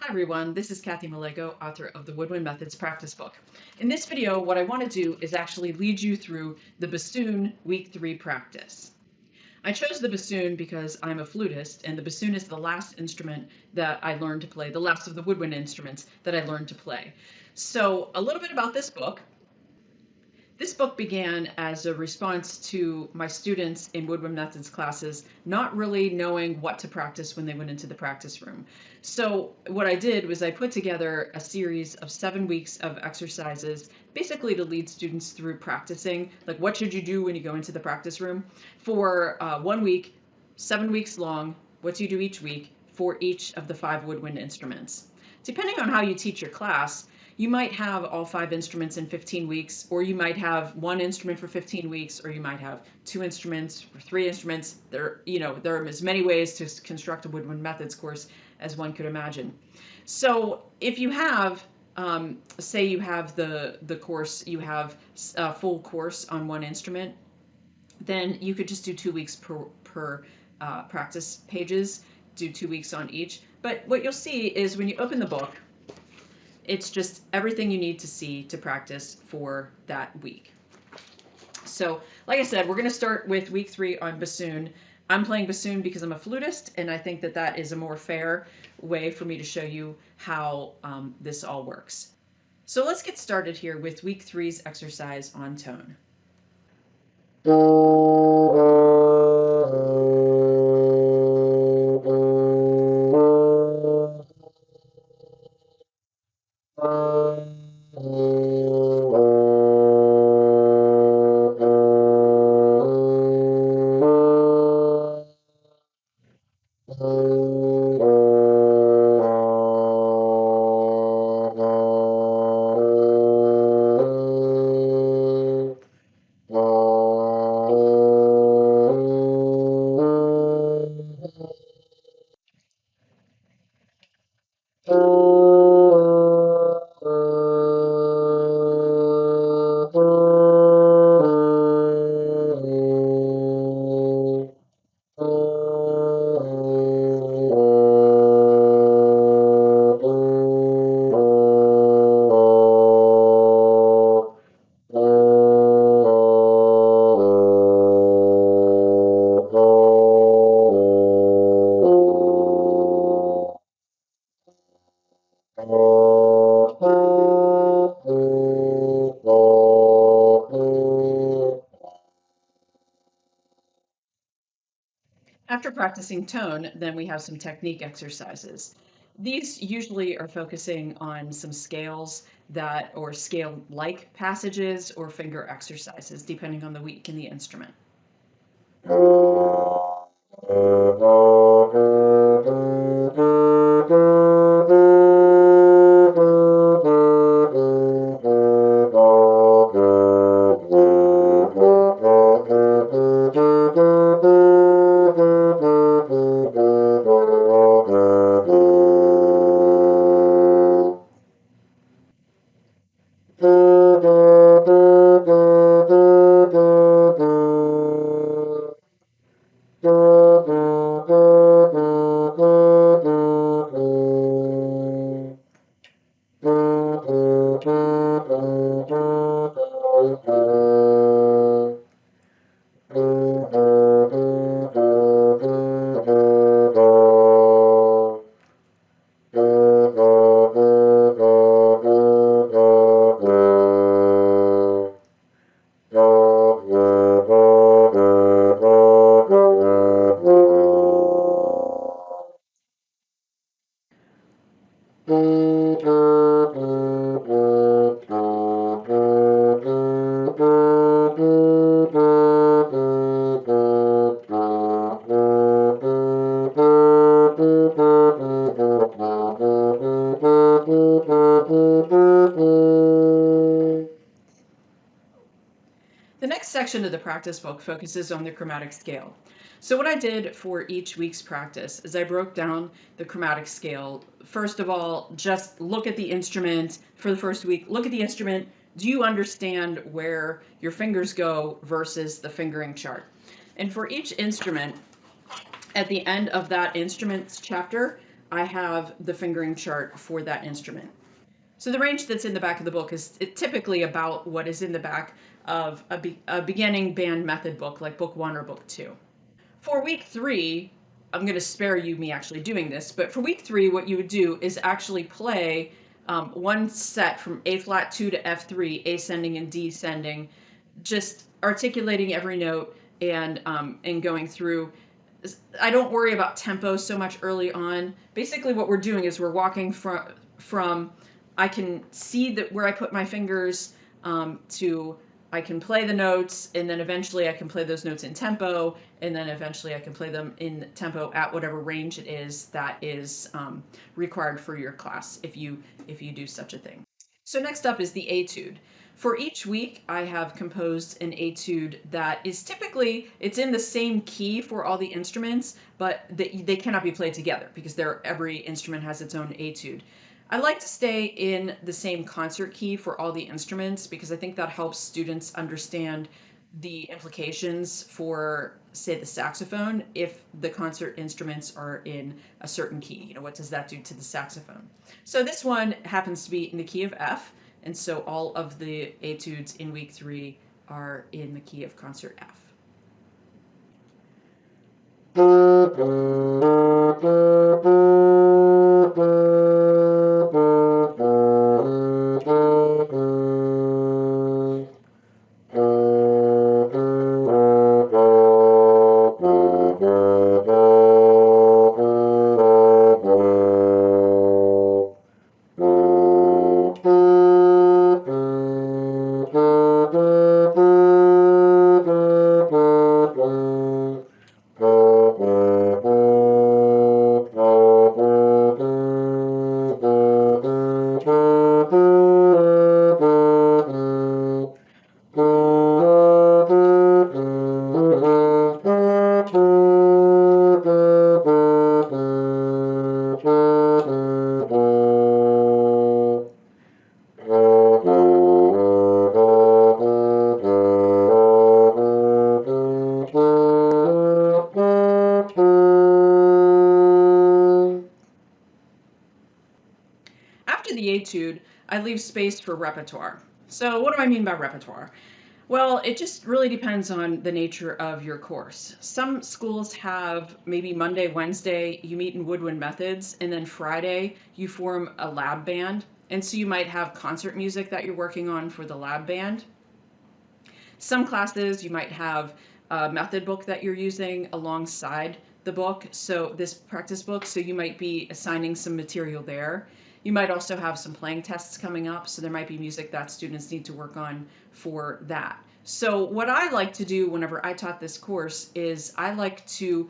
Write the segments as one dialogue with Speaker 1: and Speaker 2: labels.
Speaker 1: Hi everyone, this is Kathy Malego, author of the Woodwind Methods Practice Book. In this video, what I want to do is actually lead you through the bassoon week 3 practice. I chose the bassoon because I'm a flutist, and the bassoon is the last instrument that I learned to play, the last of the woodwind instruments that I learned to play. So a little bit about this book. This book began as a response to my students in Woodwind Methods classes not really knowing what to practice when they went into the practice room. So what I did was I put together a series of 7 weeks of exercises, basically to lead students through practicing, like what should you do when you go into the practice room, for 1 week, 7 weeks long, what do you do each week for each of the 5 woodwind instruments. Depending on how you teach your class, you might have all 5 instruments in 15 weeks, or you might have 1 instrument for 15 weeks, or you might have 2 instruments or 3 instruments. There are as many ways to construct a Woodwind Methods course as one could imagine. So if you have, say you have the course, you have a full course on 1 instrument, then you could just do 2 weeks per practice pages, do 2 weeks on each. But what you'll see is when you open the book, it's just everything you need to see to practice for that week. So, like I said, we're going to start with week 3 on bassoon. I'm playing bassoon because I'm a flutist, and I think that that is a more fair way for me to show you how this all works. So let's get started here with week 3's exercise on tone. After practicing tone, then we have some technique exercises. These usually are focusing on some scales or scale-like passages or finger exercises, depending on the week and the instrument. The next section of the practice book focuses on the chromatic scale. So what I did for each week's practice is I broke down the chromatic scale. First of all, just look at the instrument for the first week. Look at the instrument. Do you understand where your fingers go versus the fingering chart? And for each instrument, at the end of that instruments chapter, I have the fingering chart for that instrument. So the range that's in the back of the book is typically about what is in the back of a beginning band method book, like book 1 or book 2. For week 3, I'm going to spare you me actually doing this, but for week 3, what you would do is actually play one set from A flat 2 to F3, ascending and descending, just articulating every note and going through. I don't worry about tempo so much early on. Basically, what we're doing is we're walking from I can see that where I put my fingers to I can play the notes, and then eventually I can play those notes in tempo, and then eventually I can play them in tempo at whatever range it is that is required for your class if you do such a thing. So next up is the etude. For each week, I have composed an etude that is typically, it's in the same key for all the instruments, but they cannot be played together because every instrument has its own etude. I like to stay in the same concert key for all the instruments because I think that helps students understand the implications for, say, the saxophone if the concert instruments are in a certain key. You know, what does that do to the saxophone? So this one happens to be in the key of F, and so all of the etudes in week 3 are in the key of concert F. After the etude, I leave space for repertoire. So what do I mean by repertoire? Well, it just really depends on the nature of your course. Some schools have maybe Monday, Wednesday, you meet in Woodwind Methods, and then Friday, you form a lab band. And so you might have concert music that you're working on for the lab band. Some classes, you might have a method book that you're using alongside the book, so this practice book, so you might be assigning some material there. You might also have some playing tests coming up, so there might be music that students need to work on for that. So what I like to do whenever I taught this course is I like to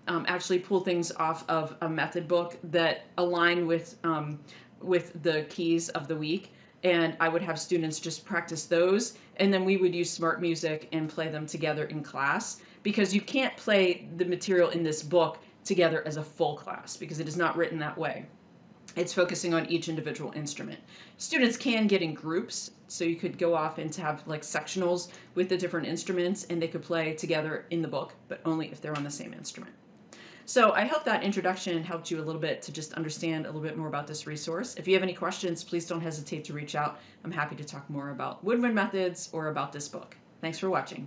Speaker 1: actually pull things off of a method book that align with the keys of the week, and I would have students just practice those, and then we would use smart music and play them together in class, because you can't play the material in this book together as a full class because it is not written that way. It's focusing on each individual instrument. Students can get in groups, so you could go off and have like sectionals with the different instruments, and they could play together in the book, but only if they're on the same instrument. So I hope that introduction helped you a little bit to just understand a little bit more about this resource. If you have any questions, please don't hesitate to reach out. I'm happy to talk more about Woodwind methods or about this book. Thanks for watching.